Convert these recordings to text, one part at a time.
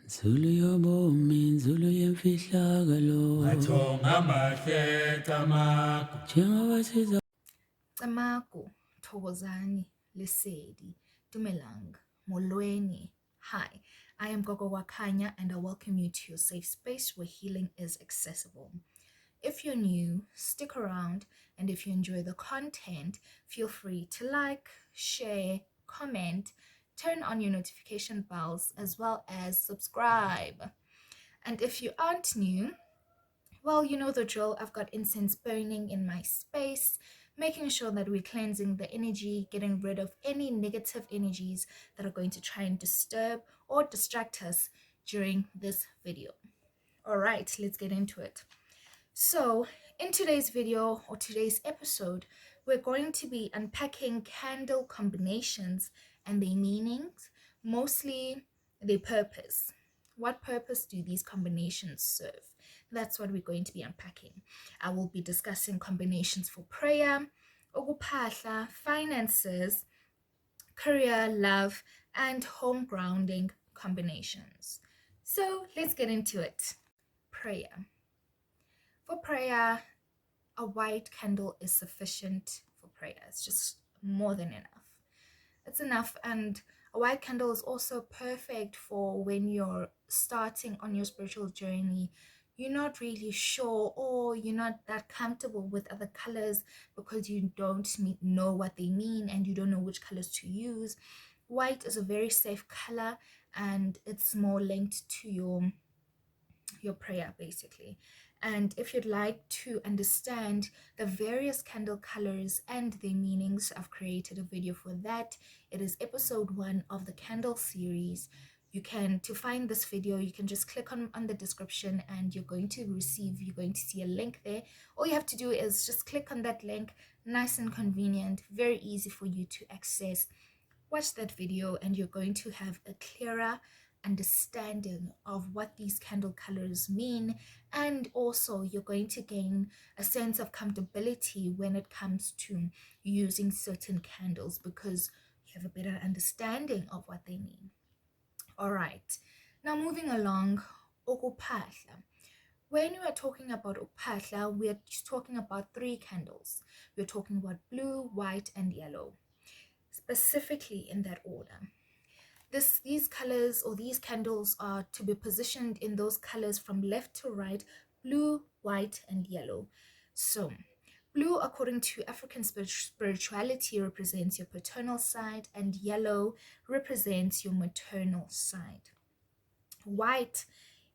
Zulu yobomi, Zulu yemfihlakalo. Mathonga mahle Camagu. Njengoba siza Camagu, Thokozani, Lesedi, Dumelang, Molweni. Hi, I am Gogo Kwakhanya and I welcome you to your safe space where healing is accessible. If you're new, stick around, and if you enjoy the content, feel free to like, share, comment, turn on your notification bells, as well as subscribe. And if you aren't new, well, you know the drill. I've got incense burning in my space, making sure that we're cleansing the energy, getting rid of any negative energies that are going to try and disturb or distract us during this video. All right, let's get into it. So in today's video or today's episode, we're going to be unpacking candle combinations and their meanings, mostly their purpose. What purpose do these combinations serve? That's what we're going to be unpacking. I will be discussing combinations for prayer, ukuphahla, finances, career, love, and home grounding combinations. So let's get into it. Prayer. For prayer, a white candle is sufficient for prayer. It's just more than enough. It's enough. And a white candle is also perfect for when you're starting on your spiritual journey. You're not really sure, or you're not that comfortable with other colors because you don't know what they mean and you don't know which colors to use. White is a very safe color and it's more linked to your prayer, basically. And if you'd like to understand the various candle colors and their meanings, I've created a video for that. It is episode 1 of the candle series. To find this video, you can just click on the description and you're going to see a link there. All you have to do is just click on that link. Nice and convenient, very easy for you to access. Watch that video and you're going to have a clearer understanding of what these candle colors mean, and also you're going to gain a sense of comfortability when it comes to using certain candles because you have a better understanding of what they mean. All right, now moving along, ukuphahla. When we are talking about ukuphahla, we're talking about 3 candles. We're talking about blue, white, and yellow, specifically in that order. These colors or these candles are to be positioned in those colors from left to right: blue, white, and yellow. So blue, according to African spirituality, represents your paternal side, and yellow represents your maternal side. White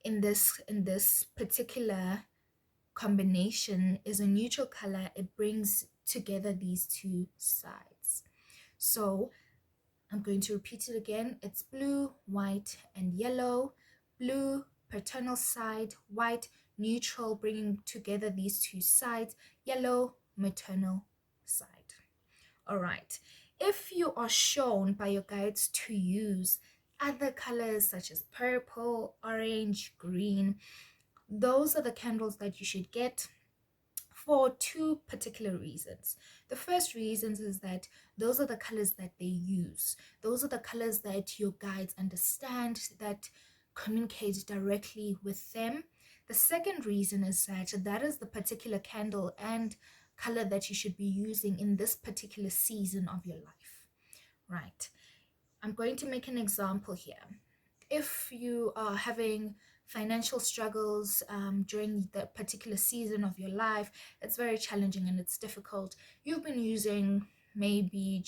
in this particular combination is a neutral color. It brings together these 2 sides. So I'm going to repeat it again. It's blue, white, and yellow. Blue, paternal side; white, neutral, bringing together these 2 sides; yellow, maternal side. All right. If you are shown by your guides to use other colors such as purple, orange, green, those are the candles that you should get for 2 particular reasons. The first reason is that those are the colors that they use. Those are the colors that your guides understand, that communicate directly with them. The second reason is that is the particular candle and color that you should be using in this particular season of your life. Right. I'm going to make an example here. If you are having financial struggles during the particular season of your life, it's very challenging and it's difficult. You've been using maybe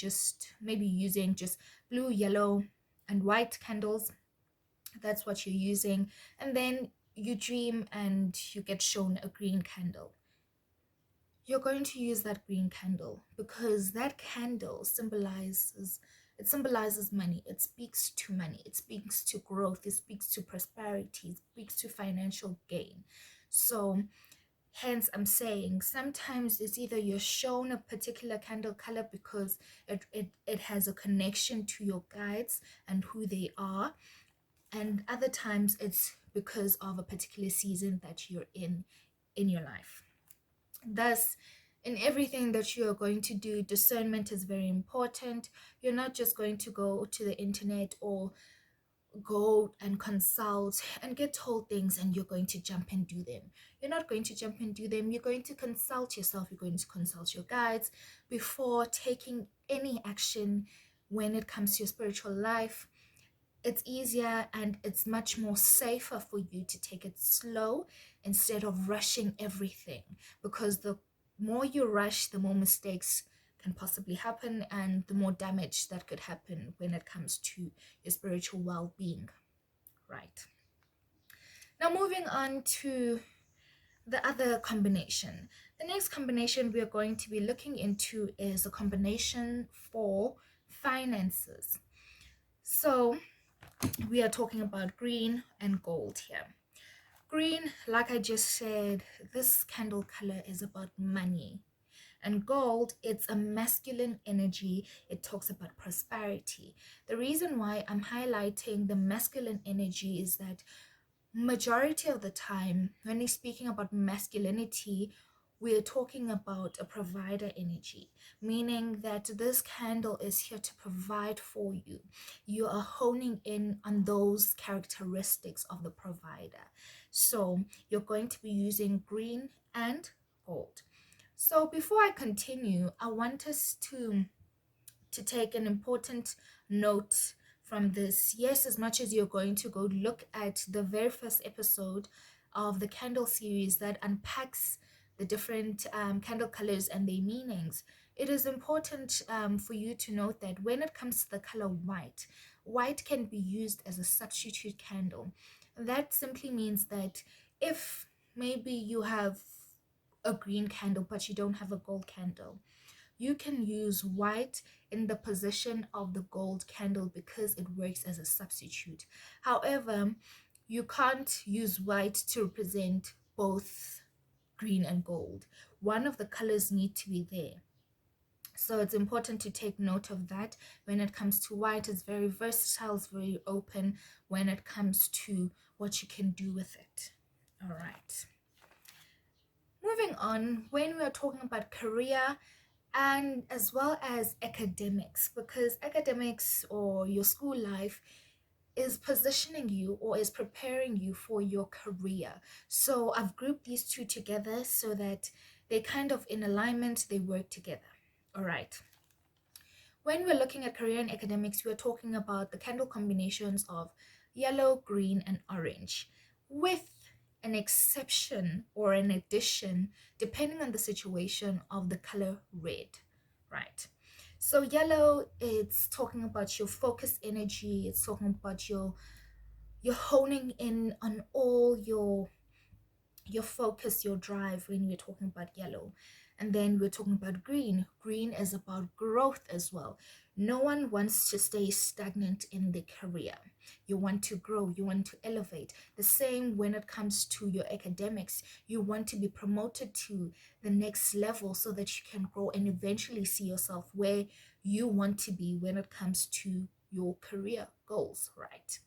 using just blue, yellow, and white candles. That's what you're using. And then you dream and you get shown a green candle. You're going to use that green candle because that candle symbolizes money. It speaks to money. It speaks to growth. It speaks to prosperity. It speaks to financial gain. So hence I'm saying sometimes it's either you're shown a particular candle color because it has a connection to your guides and who they are, and other times it's because of a particular season that you're in your life. Thus, in everything that you're going to do, discernment is very important. You're not just going to go to the internet or go and consult and get told things and you're going to jump and do them. You're not going to jump and do them. You're going to consult yourself. You're going to consult your guides before taking any action when it comes to your spiritual life. It's easier and it's much more safer for you to take it slow instead of rushing everything, because the more you rush, the more mistakes can possibly happen and the more damage that could happen when it comes to your spiritual well-being. Right, now moving on to the other combination. The next combination we are going to be looking into is a combination for finances. So we are talking about green and gold here. Green, like I just said, this candle color is about money. And gold, it's a masculine energy. It talks about prosperity. The reason why I'm highlighting the masculine energy is that majority of the time, when we're speaking about masculinity, we're talking about a provider energy, meaning that this candle is here to provide for you. You are honing in on those characteristics of the provider. So you're going to be using green and gold. So before I continue, I want us to take an important note from this. Yes, as much as you're going to go look at the very first episode of the candle series that unpacks the different candle colors and their meanings, it is important for you to note that when it comes to the color white, white can be used as a substitute candle. That simply means that if maybe you have a green candle but you don't have a gold candle, you can use white in the position of the gold candle because it works as a substitute. However, you can't use white to represent both green and gold. One of the colors need to be there. So it's important to take note of that. When it comes to white, it's very versatile, it's very open when it comes to what you can do with it. All right. Moving on, when we are talking about career and as well as academics, because academics or your school life is positioning you or is preparing you for your career. So I've grouped these two together so that they kind of in alignment, they work together. All right. When we're looking at career and academics, we're talking about the candle combinations of yellow, green, and orange, with an exception or an addition depending on the situation of the color red. Right, so yellow, it's talking about your focus energy. It's talking about you're honing in on all your focus, your drive when we're talking about yellow. And then we're talking about green. Green is about growth as well. No one wants to stay stagnant in their career. You want to grow, you want to elevate. The same when it comes to your academics. You want to be promoted to the next level so that you can grow and eventually see yourself where you want to be when it comes to your career goals, right?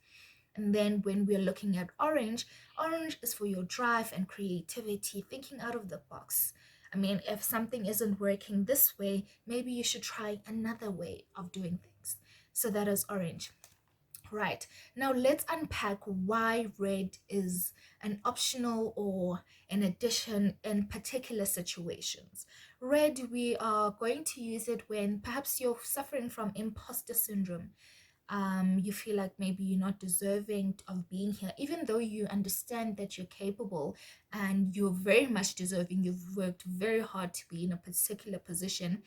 And then when we're looking at orange, orange is for your drive and creativity, thinking out of the box. I mean, if something isn't working this way, maybe you should try another way of doing things. So that is orange. Right, now let's unpack why red is an optional or an addition in particular situations. Red, we are going to use it when perhaps you're suffering from imposter syndrome. You feel like maybe you're not deserving of being here, even though you understand that you're capable and you're very much deserving. You've worked very hard to be in a particular position,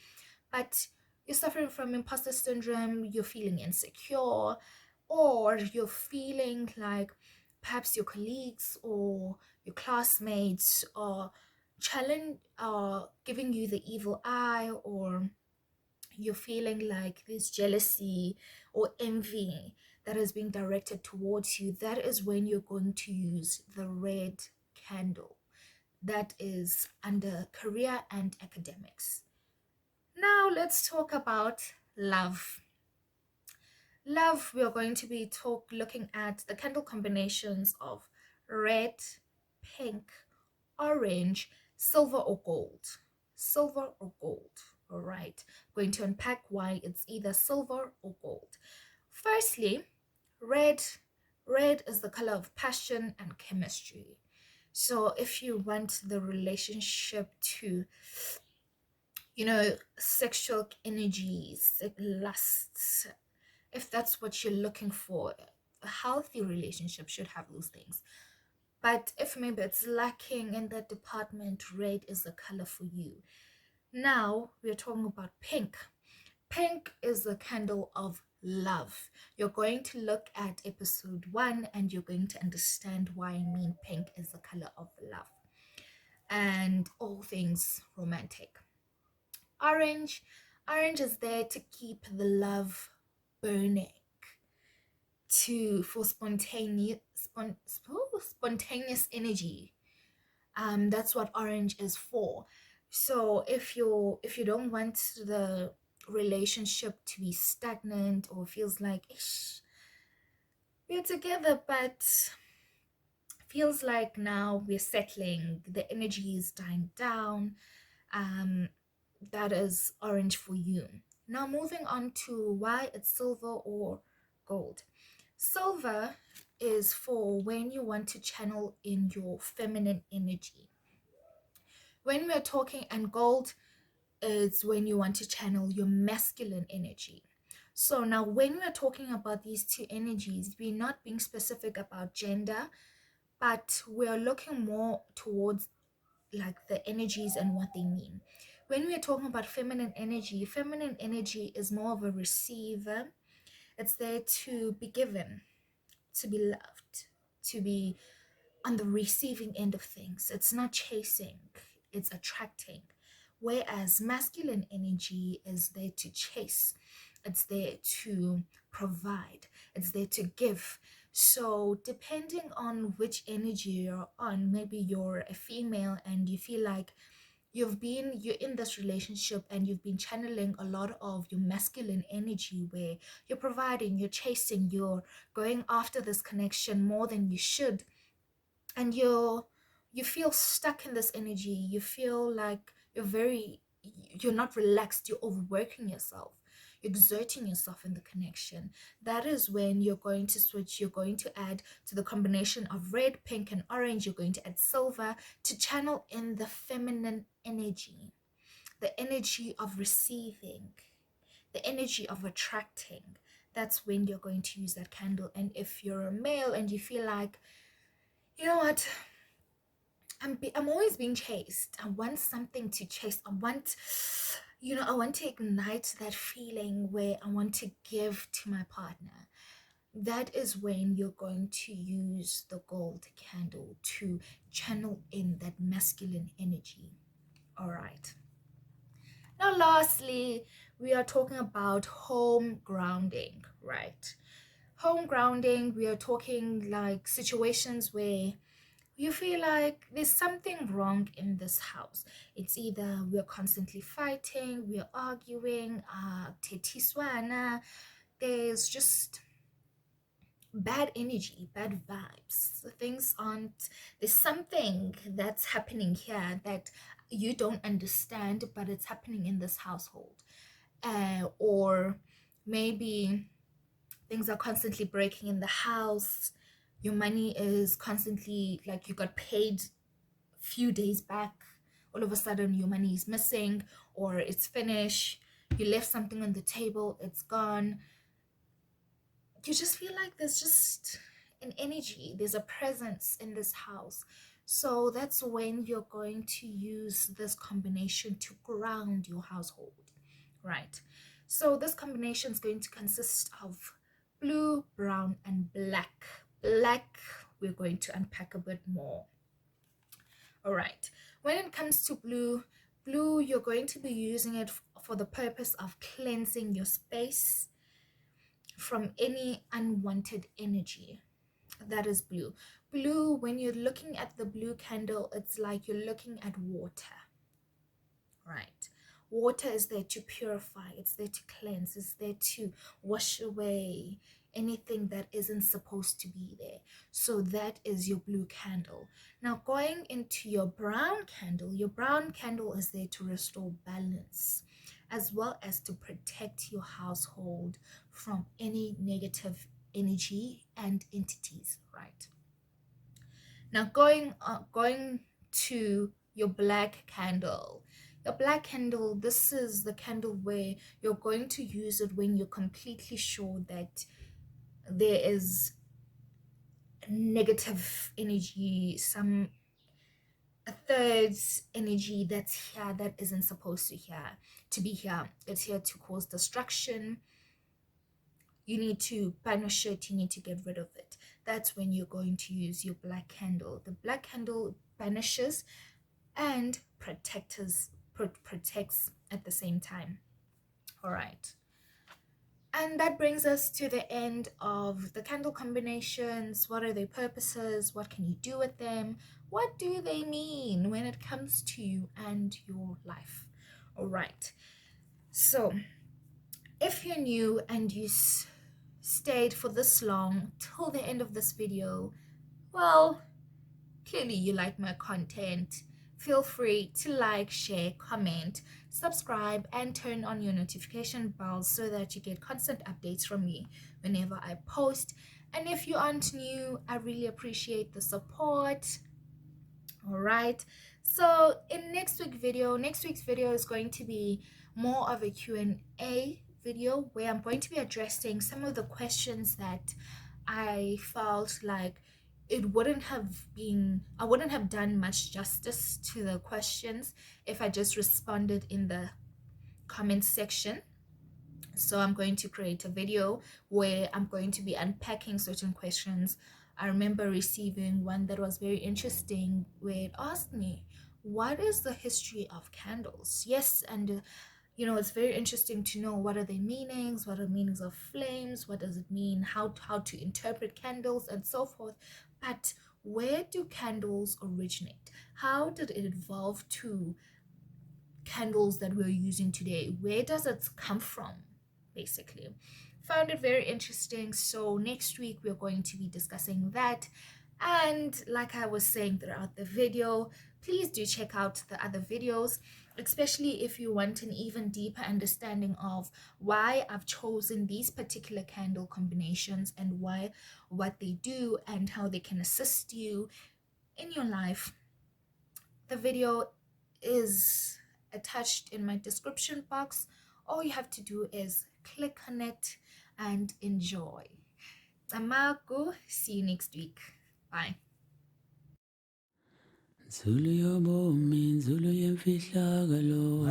but you're suffering from imposter syndrome. You're feeling insecure, or you're feeling like perhaps your colleagues or your classmates are giving you the evil eye, or you're feeling like there's jealousy or envy that is being directed towards you. That is when you're going to use the red candle. That is under career and academics. Now let's talk about love. Love, we are going to be looking at the candle combinations of red, pink, orange, silver or gold. Silver or gold. All right, going to unpack why it's either silver or gold. Firstly, red Red is the color of passion and chemistry. So if you want the relationship to, sexual energies, like lusts, if that's what you're looking for, a healthy relationship should have those things. But if maybe it's lacking in that department, red is the color for you. Now we're talking about pink. Pink is the candle of love. You're going to look at episode 1 and you're going to understand why I mean pink is the color of love and all things romantic. Orange. Orange is there to keep the love burning, for spontaneous energy. That's what orange is for. So if you don't want the relationship to be stagnant or feels like we're together but feels like now we're settling, the energy is dying down, that is orange for you. Now moving on to why it's silver or gold. Silver is for when you want to channel in your feminine energy. When we're talking, and gold is when you want to channel your masculine energy. So now when we're talking about these two energies, we're not being specific about gender, but we're looking more towards like the energies and what they mean. When we're talking about feminine energy is more of a receiver. It's there to be given, to be loved, to be on the receiving end of things. It's not chasing, it's attracting. Whereas masculine energy is there to chase, it's there to provide, it's there to give. So depending on which energy you're on, maybe you're a female and you feel like you're in this relationship and you've been channeling a lot of your masculine energy where you're providing, you're chasing, you're going after this connection more than you should, and you feel stuck in this energy, you feel like you're not relaxed, you're overworking yourself, you're exerting yourself in the connection. That is when you're going to switch. You're going to add to the combination of red, pink and orange, you're going to add silver to channel in the feminine energy, the energy of receiving, the energy of attracting. That's when you're going to use that candle. And if you're a male and you feel like, you know what, I'm always being chased, I want something to chase, I want to ignite that feeling where I want to give to my partner, that is when you're going to use the gold candle to channel in that masculine energy. All right, now lastly, we are talking about home grounding, right? Home grounding, we are talking like situations where you feel like there's something wrong in this house. It's either we're constantly fighting, we're arguing, tetiswana, there's just bad energy, bad vibes. Things aren't, there's something that's happening here that you don't understand, but it's happening in this household. Or maybe things are constantly breaking in the house. Your money is constantly, like, you got paid a few days back, all of a sudden your money is missing or it's finished. You left something on the table, it's gone. You just feel like there's just an energy, there's a presence in this house. So that's when you're going to use this combination to ground your household, right? So this combination is going to consist of blue, brown and black. Black we're going to unpack a bit more. All right, when it comes to blue, you're going to be using it for the purpose of cleansing your space from any unwanted energy. That is blue. Blue, when you're looking at the blue candle, it's like you're looking at water, right? Water is there to purify, it's there to cleanse, it's there to wash away anything that isn't supposed to be there. So that is your blue candle. Now going into your brown candle is there to restore balance, as well as to protect your household from any negative energy and entities, right? Now going to your black candle. Your black candle, this is the candle where you're going to use it when you're completely sure that there is negative energy, a third's energy that's here that isn't supposed to be here. It's here to cause destruction. You need to banish it, you need to get rid of it. That's when you're going to use your black candle. The black candle banishes and protects at the same time. All right. And that brings us to the end of the candle combinations. What are their purposes? What can you do with them? What do they mean when it comes to you and your life? All right. So if you're new and you stayed for this long till the end of this video, well, clearly you like my content. Feel free to like, share, comment, subscribe, and turn on your notification bells so that you get constant updates from me whenever I post. And if you aren't new, I really appreciate the support. All right, so in next week's video is going to be more of a Q&A video where I'm going to be addressing some of the questions that I felt like I wouldn't have done much justice to the questions if I just responded in the comment section. So I'm going to create a video where I'm going to be unpacking certain questions. I remember receiving one that was very interesting where it asked me, what is the history of candles? Yes, and it's very interesting to know what are the meanings, what are the meanings of flames, what does it mean, how to interpret candles and so forth. But where do candles originate? How did it evolve to candles that we're using today? Where does it come from, basically? Found it very interesting. So next week we're going to be discussing that. And like I was saying throughout the video, please do check out the other videos, especially if you want an even deeper understanding of why I've chosen these particular candle combinations and what they do and how they can assist you in your life. The video is attached in my description box. All you have to do is click on it and enjoy. Camagu, see you next week. Bye. Zulu yobomi, Zulu yemfihlakalo.